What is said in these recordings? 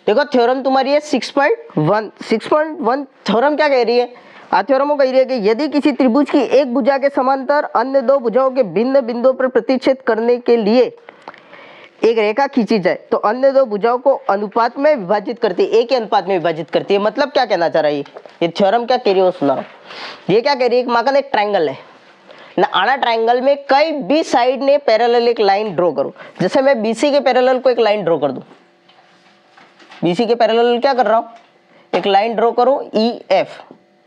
देखो थ्योरम तुम्हारी है 6.1 थ्योरम क्या कह रही है, थ्योरम कह रही है कि यदि किसी त्रिभुज की एक भुजा के समांतर अन्य दो भुजाओं के भिन्न बिंदुओं पर प्रतिच्छेद करने के लिए एक रेखा खींची जाए तो अन्य दो भुजाओं को अनुपात में विभाजित करती है, एक ही अनुपात में विभाजित करती है। मतलब क्या कहना चाह रहा है ये थ्योरम क्या कह रही है वो सुनाओ। ये क्या कह रही है, माकन एक ट्रायंगल है ना, आना ट्रायंगल में कई भी साइड ने पैरेलल एक लाइन ड्रॉ करो। जैसे मैं बीसी के पैरेलल को एक लाइन ड्रॉ कर दूं, बीसी के पैरेलल क्या कर रहा हूं, एक लाइन ड्रॉ करो ई एफ।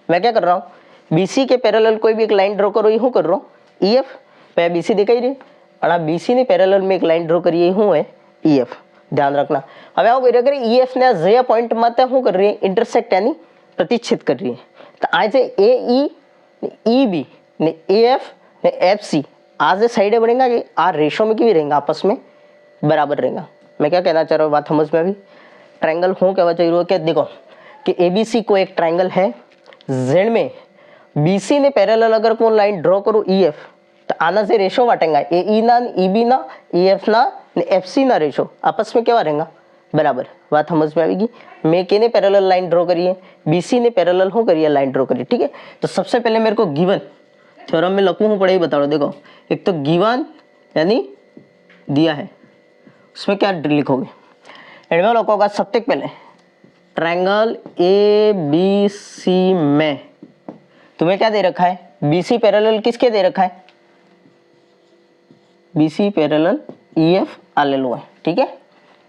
मैं क्या कर रहा हूं, बीसी के पैरेलल कोई भी एक लाइन ड्रॉ करो, यू कर रहा हूं ई एफ। मैं बीसी दिखाई रही और बीसी ने पैरेलल में एक लाइन ड्रॉ करी हूं है ई एफ, ध्यान रखना। હવે આવું કરી અગર ईएफ ने જે પોઈન્ટ માતે શું कर रही है, इंटरसेक्ट यानी प्रतिच्छेद कर रही है। तो आज ए ई ई बी ने ए एफ ने एफ सी आज साइड बनेगा कि आ रेशो में भी रहेगा, आपस में बराबर रहेगा। मैं क्या कहना चाह रहा हूँ, बात समझ में अभी। ट्रायंगल हूँ कहवा चाहिए क्या, देखो कि ए बी सी को एक ट्रायंगल है, जेड में बी सी ने पैरेलल अगर कोई लाइन ड्रॉ करूँ ई एफ तो आना से रेशो वाटेगा ए ई ना ई बी ना ई एफ ना एफ सी ना रेशो आपस में क्या रहेगा बराबर। बात समझ में आएगी। मैं के ने पैरेलल लाइन ड्रॉ करी है, बीसी ने पैरेलल हो करी है लाइन ड्रॉ करी, ठीक है। तो सबसे पहले मेरे को गिवन थ्योरम में लिखूं हूँ पढ़े ही बता दो। देखो एक तो गिवन यानी दिया है, उसमें क्या लिखोगे, एंड में लिखोगा सबसे पहले ट्रायंगल ए बी सी में तुम्हें क्या दे रखा है, बीसी पैरेलल किसके दे रखा है, बीसी पैरेलल ई एफ आ ले लो है, ठीक है।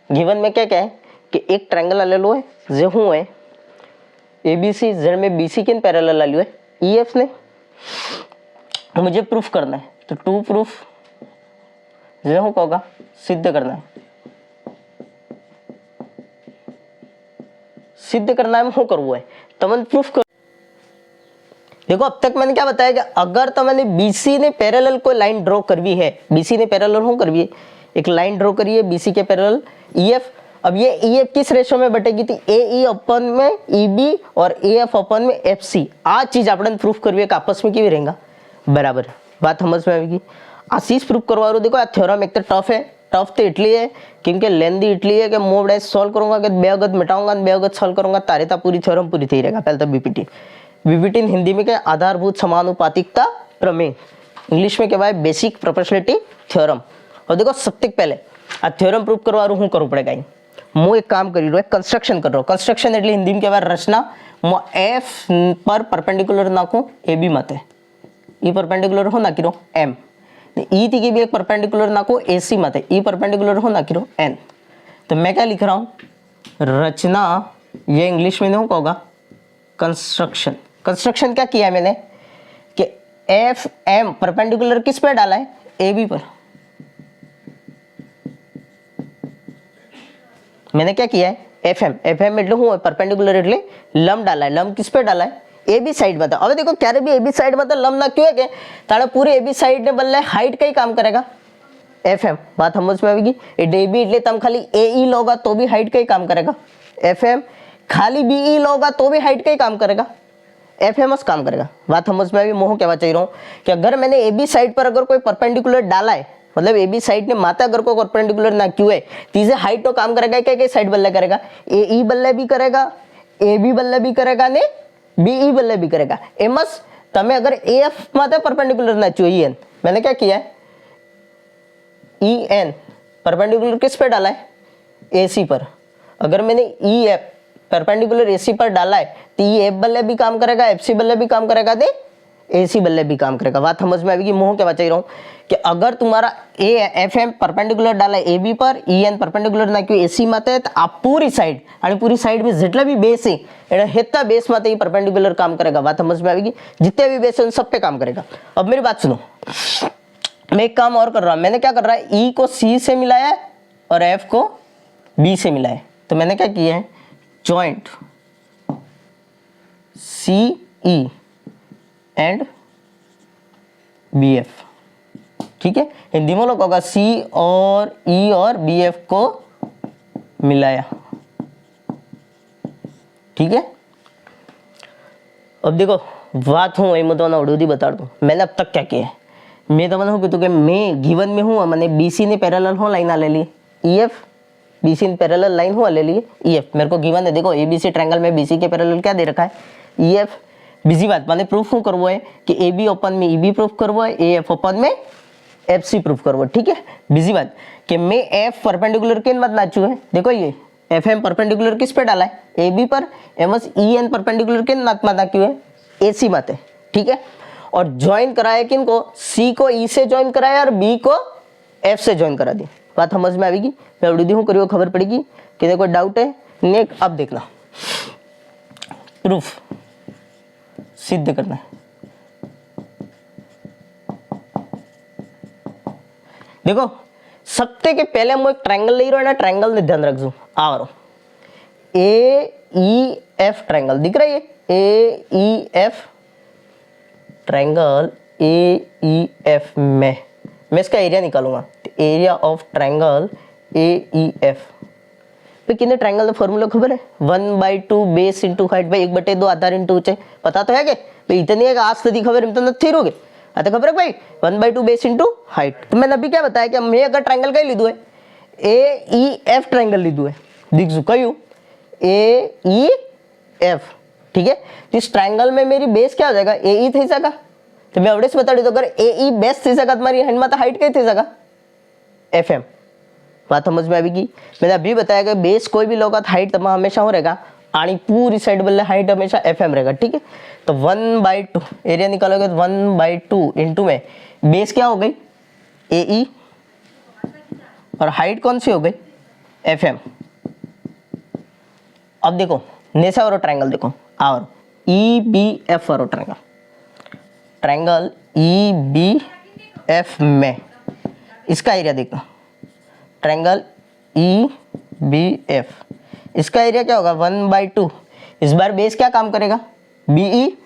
गिवन में क्या क्या है कि एक ट्रायंगल आ ले लो है जे हूँ है ए बी सी, जेड में बी सी किन पैरेलल आ लियो है ई एफ ने, मुझे प्रूफ करना है। तो टू प्रूफ जे हूँ होगा सिद्ध करना है, सिद्ध करना है हूँ करवो है तो मैंने प्रूफ कर। देखो अब तक मैंने क्या बताया कि अगर तो मैंने बीसी ने पैरेलल कोई लाइन ड्रॉ करवी है, बीसी ने पैरेलल हो करवी है, एक लाइन ड्रॉ करी है बीसी के पैरेलल ईएफ। अब ये ईएफ किस रेशो में बटेगी थी, ए ई अपन में ई बी और ए एफ अपन में एफ सी। आ चीज आपने प्रूफ करवी है कि आपस में केवी रहेगा बराबर। बात समझ में आएगी। आ चीज प्रूफ करवा रहा हूं। देखो आ थ्योरम एक तो टफ है, टफ तो इटली है क्योंकि लेंदी इटली है कि मोड ऐसे सॉल्व करूंगा कि बे अगत मिटाऊंगा बे अगत सॉल्व करूंगा तारे ता पूरी थ्योरम पूरी थी रहेगा। पहले तो बीपीटी, बीपीटी हिंदी में क्या आधारभूत समानुपातिकता प्रमेय, इंग्लिश में क्या है बेसिक प्रोपोर्शनलिटी थ्योरम। और देखो सबसे पहले आ थ्योरम प्रूफ करवा रू हूँ करूँ पड़ेगा। मु एक काम करी रो कंस्ट्रक्शन कर रहा हूँ, कंस्ट्रक्शन એટલે हिंदी में क्या रचना। मु एफ पर परपेंडिकुलर नाखू ए बी माते ई परपेंडिकुलर हो नाखी रो एम, ई थी की भी एक परपेंडिकुलर नाखू ए सी माते ई परपेंडिकुलर हो नाखी रो एन। तो मैं क्या लिख रहा हूँ रचना, ये इंग्लिश में नहीं होगा कंस्ट्रक्शन। कंस्ट्रक्शन क्या किया है मैंने कि एफ एम परपेंडिकुलर किस पे डाला है ए बी पर। मैंने क्या किया है एफ एम એટલે હું परपेंडिकुलर એટલે લંબ डाला है, लंब किस पे डाला है ए बी साइड में था। अब देखो क्यारे भी ए बी साइड में लंब ना क्यों है के तारे पूरे ए बी साइड ने बदले हाइट का ही काम करेगा एफ एम। बात समझ में आएगी। ए बी એટલે तुम खाली ए ई लोगा तो भी हाइट का ही काम करेगा एफ एम, खाली बी ई लोगा तो भी हाइट का ही काम करेगा एफ एम काम करेगा। बात समझ में आई। मोह कहवा चाहिए रहा हूँ कि अगर मैंने ए बी साइड पर अगर कोई परपेंडिकुलर डाला है, मतलब ए बी साइड ने माता अगर कोई परपेंडिकुलर ना क्यों है तीसरे हाइट तो काम करेगा क्या क्या साइड बल्ले करेगा ए ई बल्ले भी करेगा ए बी बल्ले भी करेगा ने बी ई बल्ले भी करेगा। एमस तमे अगर ए एफ माता परपेंडिकुलर ना क्यों ई एन, मैंने क्या किया है ई एन परपेंडिकुलर किस पे डाला है ए सी पर। अगर मैंने ई एफ परपेंडिकुलर ए सी पर डाला है तो ई एफ बल्ले भी काम करेगा एफ सी बल्ले भी काम करेगा दे ए सी बल्ले भी काम करेगा। बात समझ में आएगी। मोह क्या बचा रहा हूँ कि अगर तुम्हारा ए एफ एम परपेंडिकुलर डाला है ए बी पर, ई एन परपेंडिकुलर ना क्यों ए सी माते तो आप पूरी साइड आणि पूरी साइड में जितने भी बेस है एना हेता बेस माते ही परपेंडिकुलर काम करेगा। बात समझ में आएगी। जितने भी बेस है उन सब पे काम करेगा। अब मेरी बात सुनो, मैं एक काम और कर रहा हूँ। मैंने क्या कर रहा है ई को सी से मिलाया है और एफ को बी से मिलाया है। तो मैंने क्या किया है joint C E and B F, ठीक है। हिंदी में लोग होगा सी और ई और बी एफ को मिलाया, ठीक है। अब देखो बात हूँ वही मुद्दा उड़ूदी बता दूँ मैंने अब तक क्या किया है। मैं तो मैंने कि मैं गिवन में हूँ, मैंने बी सी ने पैरेलल हो लाइन ले ली E F B C in parallel line हुआ, ले लिए ई एफ। मेरे को गिवन है, देखो ए बी सी ट्रायंगल में बी सी के पैरेलल क्या दे रखा है, ई एफ। બીજી વાત મને પ્રૂફ શું કરવો है कि ए बी ओपन में ई बी प्रूफ करવો है, ए एफ ओपन में एफ सी प्रूफ करવો है, ठीक है। બીજી बात कि मैं एफ परपेंडिकुलर किन मत नाचू है, देखो ये एफ एम परपेंडिकुलर किस पे डाला है, ए बी पर, एमस ई एन परपेंडिकुलर किन मत नाचू है, ए सी मत है, ठीक है। और ज्वाइन कराया किन को, सी को ई से ज्वाइन कराया और बी को एफ से ज्वाइन करा दी। बात समझ में आएगी, मैं अवड़ी दी हूँ करियो, खबर पड़ेगी कि देखो डाउट है नेक। अब देखना प्रूफ सिद्ध करना है। देखो सबसे के पहले मैं एक ट्रायंगल ले रहा हूं ना, ट्रायंगल ने ध्यान रखो, आ रहा ए ई एफ ट्रायंगल दिख रहा है, ए E F triangle, A E F में मैं इसका एरिया निकालूंगा, area of triangle A E F पे कितने ट्रायंगल का फॉर्मूला खबर है, 1/2 बेस इंटू हाइट भाई 1/2 आधार इंटू ऊंचाई, पता तो है क्या भाई, इतनी है आज तक खबर है तो नहीं रोगे, आता खबर है भाई 1/2 बेस इंटू हाइट। तो मैंने अभी क्या बताया कि मैं अगर ट्रायंगल कहीं लीधु है, ए ई एफ ट्रायंगल लीधु है, दिखजू कयू ए ई एफ, ठीक है। तो इस ट्रायंगल में मेरी बेस क्या हो जाएगा, ए ई थी सका, तो मैं अवड़े से बता दी तो अगर ए ई बेस थी सका तुम्हारी हैंड में तो हाइट कई थी सका, एफ एम। बात समझ में आएगी, मैंने अभी बताया कि बेस कोई भी लोग हाइट तमाम हमेशा हो रहेगा, आनी पूरी साइड बल्ले हाइट हमेशा एफ एम रहेगा, ठीक है। तो 1/2 एरिया निकालोगे तो 1/2 इंटू में बेस क्या हो गई ए ई और हाइट कौन सी हो गई एफ एम। अब देखो नेसा वाला ट्रायंगल देखो, और ई बी एफ वाला triangle, triangle E B F में इसका एरिया देखो, ट्रायंगल ई बी एफ, इसका एरिया क्या होगा 1/2। इस बार बेस क्या काम करेगा, बी ई,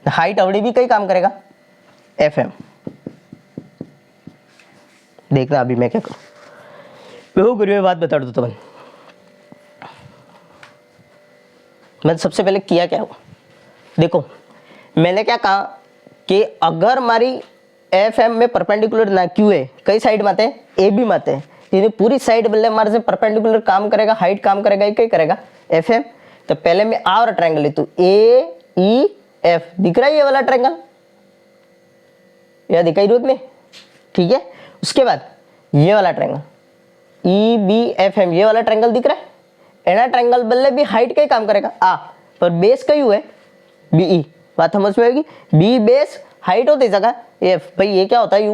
हाइट अवड़ी भी कई काम करेगा एफ एम। देखना अभी मैं क्या करूं, गुरु बात बता दो तो मैं सबसे पहले किया क्या हुआ, देखो मैंने क्या कहा कि अगर हमारी एफ एम में परपेंडिकुलर ना क्यू है, कई साइड में आते हैं ए बी में आते हैं, ये पूरी साइड बल्ले हमारे से परपेंडिकुलर काम करेगा, हाइट काम करेगा, क्या करेगा एफ एम। तो पहले मैं आ और ट्रायंगल ले तू ए ई एफ, दिख रहा है ये वाला ट्रायंगल, यह दिखाई रूप में, ठीक है। उसके बाद ये वाला triangle E B F M, ये वाला ट्रायंगल दिख रहा है, एना ट्रायंगल बल्ले भी हाइट का ही काम करेगा आ, पर बेस कई है बी ई। बात समझ में आएगी, बी बेस हाइट होती जगह एफ, भाई ये क्या होता है,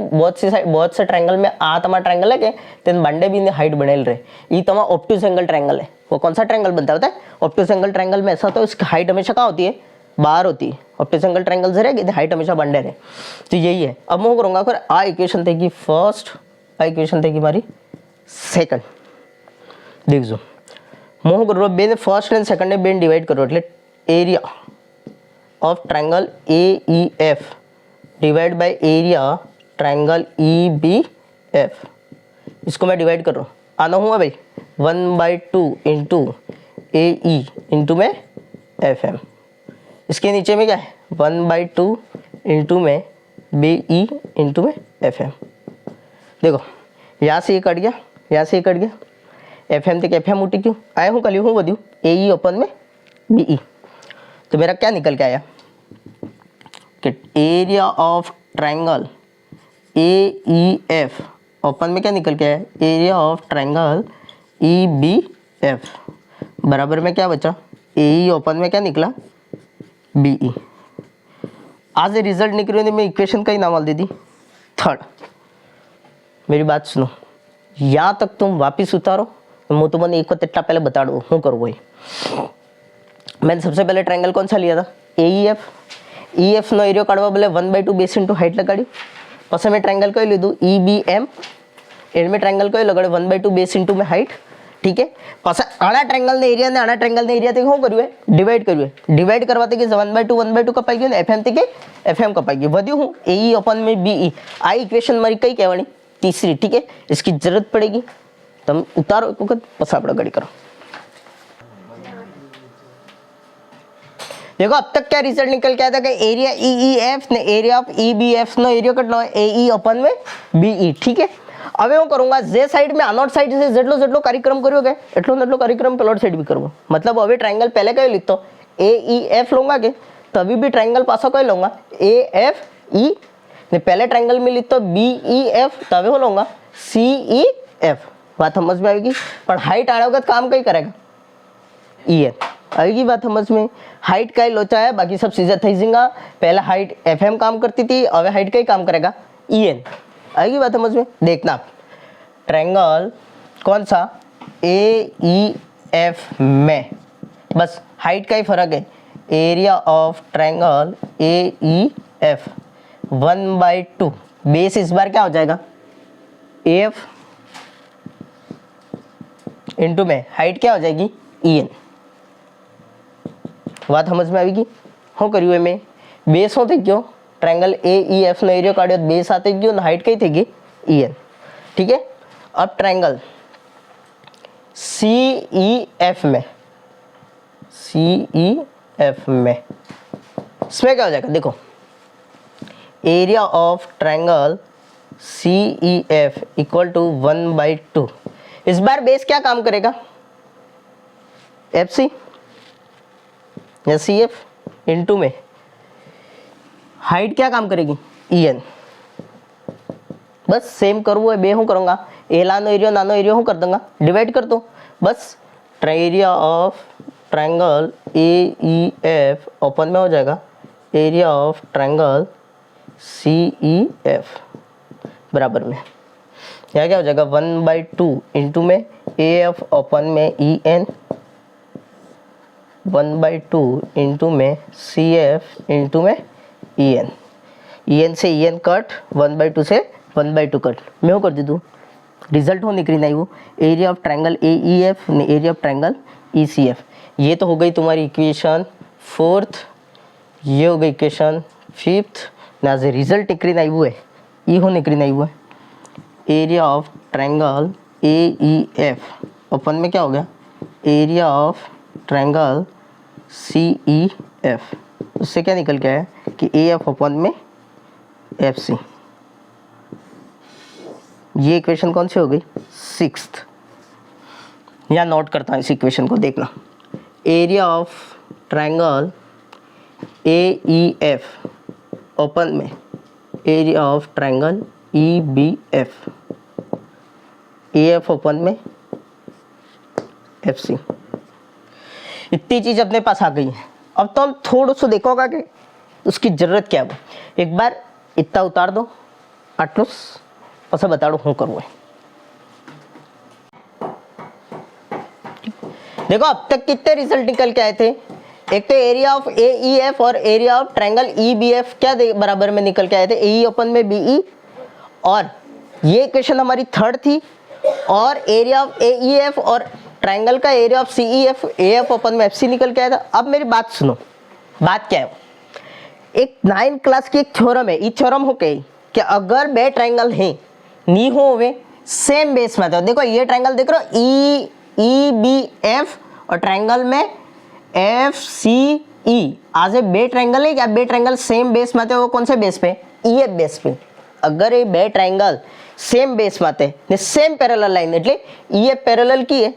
बहुत से ट्रायंगल में आ तुम्हारा ट्रायंगल है के तेन बंडे भी हाइट बनेल रहे, ये तुम्हारा ऑब्ट्यूज एंगल ट्रायंगल है। वो कौन सा ट्रायंगल बनता है ऑब्ट्यूज एंगल ट्रायंगल में ऐसा तो इसकी हाइट हमेशा कहाँ होती है, बाहर होती है, ऑब्ट्यूज एंगल ट्रायंगल से रहेगी हाइट हमेशा बंडे रहे, तो यही है। अब मैं करूँगा फिर आ इक्वेशन थे फर्स्ट, आ इक्वेशन थे हमारी सेकंड, देख जो मोह करो बेन फर्स्ट एंड सेकंड बेन डिवाइड करो એટલે area of triangle A E F divide by area triangle E B F, इसको मैं डिवाइड कर रहा हूँ, आना हुआ भाई 1/2 इंटू ए ई इंटू में एफ एम, इसके नीचे में क्या है 1/2 इंटू में बी ई इंटू में एफ एम। देखो यहाँ से ये कट गया, यहाँ से ये कट गया, एफ एम तक एफ एम उठी क्यों आया हूँ कल हूँ बदी ए ई ओपन में बी ई, तो मेरा क्या निकल के आया कि area of triangle A E F open में क्या निकल के आया, area of triangle E B F बराबर में क्या बचा, ए ई ओपन में क्या निकला बी ई। आज रिजल्ट निकले मैं इक्वेशन का ही नाम दे दी थर्ड। मेरी बात सुनो, यहाँ तक तुम वापिस उतारो, मैं तुमने एक इतना पहले बता दूँ हूँ करो वही। मैंने सबसे पहले ट्रायंगल कौन सा लिया था A E F, E F नो एरिया काढ़वा बोले 1/2 बेस इंटू हाइट लगाड़ी, पसे मैं ट्रायंगल कई लीधु ई बी एम, एंड में ट्रायंगल कई लगाड़े 1/2 बेस इंटू में हाइट, ठीक है। पसे आना ट्रायंगल ने एरिया ने आना ट्रायंगल ने एरिया શું કર્યું है डिवाइड કર્યું है, डिवाइड करवाते कि 1/2 कपाई गयो ने एफ एम के एफ एम कपाई गयो, વધ્યું હું ए ई ओपन में बी ई। आ इक्वेशन मारी कई कहवानी तीसरी, ठीक है। इसकी जरूरत पड़ेगी तुम उतारो एक वक्त पसा આપણે ગડી કરો। देखो अब तक क्या रिजल्ट निकल के आया था कि एरिया ई ई एफ ने area of E B F नो एरिया कटना है ए ई ओपन में बी ई, ठीक है। હવે હું કરુંગા જે સાઈડ મેં આનોટ સાઈડ છે જેટલો કાર્યક્રમ કર્યો કે એટલો કાર્યક્રમ પેલોડ સાઈડ भी करूँगा। मतलब હવે ट्रायंगल पहले कयो लिखतो ए ई एफ लूंगा के तभी भी ट्रायंगल पासा कयो लूंगा ए एफ ई ने पहले ट्रायंगल में लिखतो बी ई एफ तभी हो लूंगा सी ई एफ। बात समझ में आएगी। पर हाइट आने वक्त काम कई करेगा ई एन आएगी बात समझ में। हाइट का ही लोचा है बाकी सब चीजें थी जाएगा। पहले हाइट एफ एम काम करती थी अब हाइट का ही काम करेगा ई एन आएगी बात समझ में। देखना ट्रायंगल कौन सा ए ई एफ में बस हाइट का ही फर्क है। Area of triangle A E F 1/2 base इस बार क्या हो जाएगा एफ इंटू में हाइट क्या हो जाएगी ई एन। बात समझ में आएगी। हो करियो में बेस हो थी क्यों ट्रायंगल ए ई एफ नो एरिया काढ़ियो बेस आते क्यों हाइट कई थी ई एन। ठीक है अब ट्रायंगल सी ई एफ में इसमें क्या हो जाएगा देखो area of triangle C E F equal to 1/2। इस बार बेस क्या काम करेगा एफ सी या सी एफ इंटू में हाइट क्या काम करेगी ई एन। बस सेम करवो है बे हूँ करूँगा ए लानो एरिया हूँ कर दूंगा डिवाइड कर दो बस area of triangle A E F open में हो जाएगा area of triangle C E F बराबर में यहाँ क्या हो जाएगा 1/2 इंटू में ए एफ ओपन में ई एन 1/2 इंटू में सी एफ इंटू में ई एन से ई एन कट 1/2 से 1/2 कट मैं कर दी दूँ रिजल्ट हो निकली नहीं वो area of triangle A E F area of triangle E C F. ये तो हो गई तुम्हारी इक्वेशन 4th ये हो गई इक्वेशन 5th ना जे रिजल्ट निकली नहीं हुआ है ये हो निकली नहीं हुआ है area of triangle A E F open में क्या हो गया area of triangle C E F. उससे क्या निकल गया है कि ए एफ ओपन में एफ सी। ये इक्वेशन कौन सी हो गई 6th। यहाँ नोट करता हूँ इस इक्वेशन को देखना area of triangle A E F open में area of triangle E B F A F open में एफ सी। इतनी चीज अपने पास आ गई है। अब तो हम थोड़ा सा देखोगा कि उसकी जरूरत क्या है। एक बार इतना उतार दो आटलूस और बता दो हूँ करूँ। देखो अब तक कितने रिजल्ट निकल के आए थे एक तो area of A E F और area of triangle E B F क्या बराबर में निकल के आए थे ए ओपन में बी ई और ये इक्वेशन हमारी 3rd थी और area of A E F और ट्रायंगल का area of C E F A F open में एफ सी निकल के आया था। अब मेरी बात सुनो बात क्या है एक 9th क्लास की एक थ्योरम है ये थ्योरम हो गई कि अगर बे ट्रायंगल है नी हो वे सेम बेस में तो देखो ये ट्रायंगल देख रहे हो ई बी एफ और ट्रायंगल में एफ सी ई आज बे ट्रायंगल है क्या बे ट्रायंगल सेम बेस में वो कौन से बेस पे ई एफ बेस पे। अगर ये बे ट्रायंगल सेम बेस में ने सेम पैरेलल लाइन એટલે ई एफ पैरेलल की है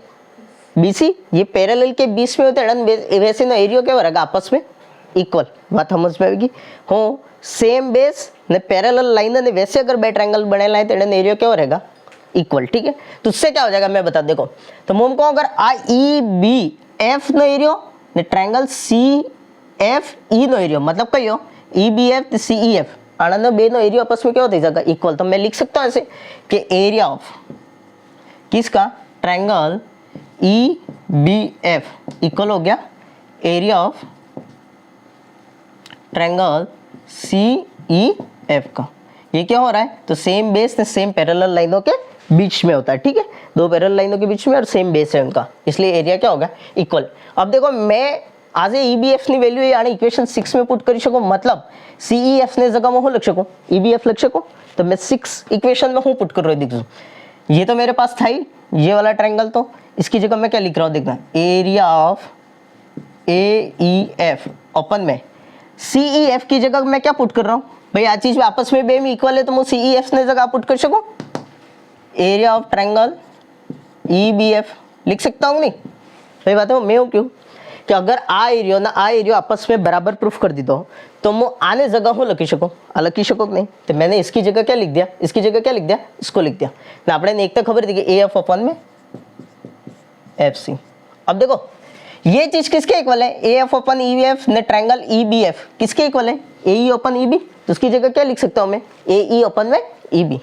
बीसी ये पैरेलल के बीच में होते हैं वैसे ना एरिया क्या रहेगा आपस में इक्वल। बात समझ में आएगी हो सेम बेस ने पैरेलल लाइन ने वैसे अगर बे ट्रायंगल बनेला है तो एरिया क्या रहेगा इक्वल। ठीक है तो उससे क्या हो जाएगा मैं बता देखो तो मुझे कहूँ अगर आ ई बी एफ नो एरिया ने ट्रायंगल सी एफ ई नो एरिया मतलब कहो E B F C E F आना बे नो एरिया आपस में क्या हो जाएगा इक्वल। तो मैं लिख सकता हूँ ऐसे कि एरिया ऑफ किसका triangle E B F equal हो गया area of triangle C E F का। ये क्या हो रहा है तो सेम बेस ने सेम पैरेलल लाइनों के बीच में होता है। ठीक है दो पैरेलल लाइनों के बीच में और सेम बेस है उनका इसलिए एरिया क्या होगा इक्वल। अब देखो मैं आज ई बी एफ की वैल्यू यानी इक्वेशन 6 में पुट कर सकूँ मतलब सी ई एफ ने जगह में हूँ लिख सकूँ ई बी एफ लिख सकूँ तो मैं 6 इक्वेशन में हूँ पुट कर रही दिख ये तो मेरे पास था ही ये वाला ट्रायंगल तो इसकी जगह मैं क्या लिख रहा हूँ देखना area of A E F open में सी ई एफ की जगह मैं क्या पुट कर रहा हूँ भाई आ चीज आपस में बे में इक्वल है तो मैं सी ई एफ ने जगह पुट कर सकूँ एरिया ऑफ ट्रायंगल EBF लिख सकता हूँ नहीं? वही बात है, मैं हूँ क्यों कि अगर आ एरियो ना आ एरियो आपस में बराबर प्रूफ कर दी तो मैं आने जगह हूँ लखी शकूँ, लखी शको नहीं। तो मैंने इसकी जगह क्या लिख दिया, इसकी जगह क्या लिख दिया, इसको लिख दिया ना। आपने एक तो खबर दी कि AF अपन में FC। अब देखो ये चीज किसके इक्वल है, AF अपन EBF ने ट्रायंगल EBF किसके इक्वल है, AE अपन EB। तो उसकी जगह क्या लिख सकता हूं मैं, AE अपन में EB।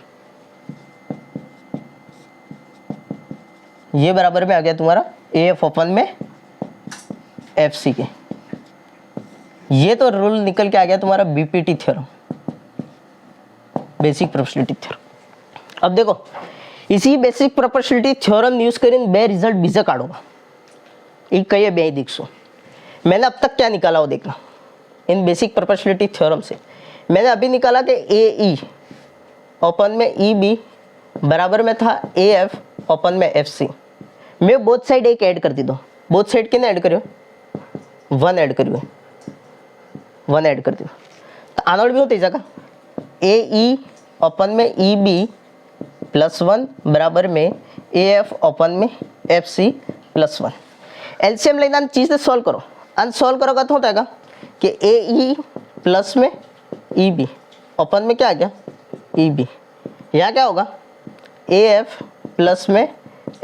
ये बराबर में आ गया तुम्हारा AF अपन में FC के। ये तो रूल निकल के आ गया तुम्हारा BPT theorem, basic proportionality theorem. अब देखो इसी बेसिक प्रोपोर्शनलिटी थ्योरम यूज करीन बे रिजल्ट बीजा काढूंगा, एक कई बे दिखसो। मैंने अब तक क्या निकाला वो देखना, इन बेसिक प्रोपोर्शनलिटी थ्योरम से मैंने अभी निकाला कि AE ओपन में EB बराबर में था AF ओपन में FC। मैं बोथ साइड एक ऐड कर दी दो, बोथ साइड कितने ऐड करियो, 1 ऐड करियो, 1 ऐड कर दियो। तो आनोड भी होती जगह AE ओपन में EB +1 बराबर में AF ओपन में FC +1। एलसीएम लेना चीज सॉल्व करो, अनसॉल्व करोगा तो होता है कि AE प्लस में EB ओपन में क्या आ गया EB। यहाँ क्या होगा AF प्लस में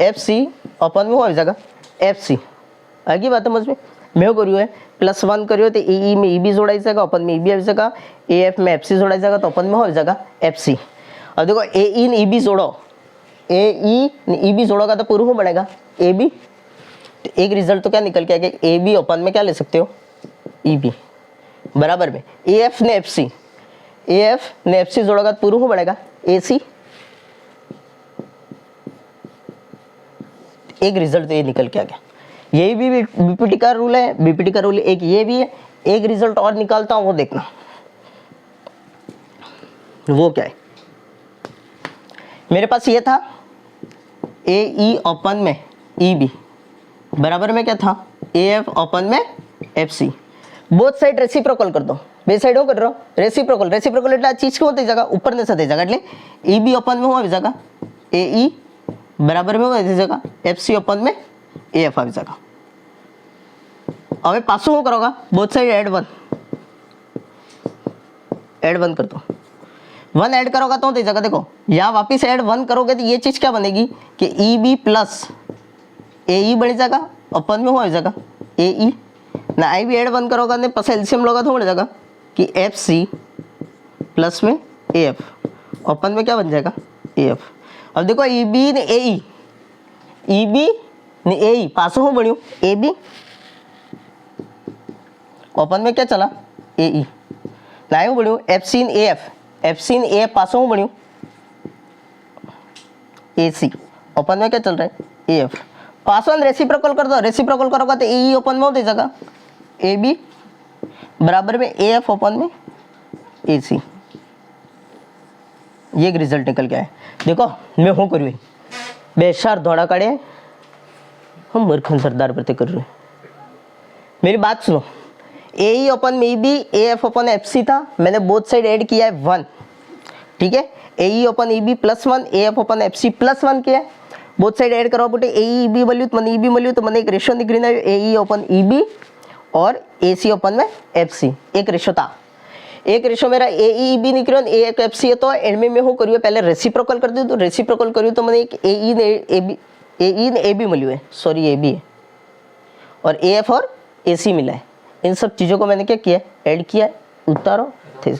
FC ओपन में हो जाएगा FC। आगे बात समझ में मैं करियो है +1 करियो तो AE में EB जोड़ा जाएगा, ओपन में EB आ जाएगा, AF में FC जोड़ा जाएगा तो ओपन में हो जाएगा FC। अब देखो AE ने EB जोड़ो, AE ने EB जोड़ोगा तो पूरा हो बनेगा AB। तो एक रिजल्ट तो क्या निकल के आएगा, AB ओपन में क्या ले सकते हो EB बराबर में AF ने FC जोड़ोगा तो पूरा हो बनेगा AC। एक रिजल्ट तो ये निकल के आ गया। यही भी बीपीटी का रूल है, बीपीटी का रूल एक ये भी है। एक रिजल्ट और निकालता हूं वो देखना, वो क्या है। मेरे पास ये था AE ओपन में EB बराबर में क्या था AF ओपन में FC। बोथ साइड रेसिप्रोकल कर दो, बे साइड हो कर रहा रेसिप्रोकल, रेसिप्रोकल એટલે આ ચીજ કેવો થઈ જાગા ઉપર ને સાથે જાગા એટલે EB ઓપન में हो આવી જાગા AE बराबर में हो આવી જાગા FC ओपन में AF આવી જાગા। હવે પાછું શું કરોગા, બોथ साइड ऐड 1 कर दो, 1 ऐड करोगा तो होती जगह देखो यहाँ वापिस ऐड 1 करोगे तो ये चीज क्या बनेगी कि EB प्लस AE बन जाएगा, ओपन में हो जाएगा AE ना आई भी ऐड 1 करोगा ने पास एलसीएम लोगा तो बन जाएगा कि FC प्लस में AF ओपन में क्या बन जाएगा AF। अब देखो EB ने AE पासों हो बनियो AB ओपन में क्या चला AE ना आयो बनियो FC ने AF पासों हो बनियो AC ओपन में क्या चल रहा है AF। पास वन रेसिप्रोकल कर दो, रेसिप्रोकल करोगा तो AE ओपन में हो जाएगा AB बराबर में AF ओपन में AC। ये एक रिजल्ट निकल गया है। देखो मैं हूँ करूँ बेशार दौड़ा काढ़े हम मूर्खन सरदार प्रति कर रहे। मेरी बात सुनो, AE ओपन में EB AF ओपन FC था, मैंने बोथ साइड ऐड किया है 1, ठीक है। AE open EB +1 AF open FC +1 किया है, बोथ साइड ऐड करवा बोटे AE EB मल्यू तो मैंने EB मल्यू तो मैंने एक रेशियो निकली ना AE ओपन EB और AC ओपन में FC एक रेशियो था। एक रेशियो मेरा AE EB निकलो एक FC है तो एंड में मैं हूँ करियो पहले रेसिप्रोकल कर दूँ तो रेसिप्रोकल करियो तो मैंने एक AE ने AB मल्यू है, सॉरी AB है और AF और AC मिला है। इन सब चीज़ों को मैंने क्या किया ऐड किया है, उतारो थे।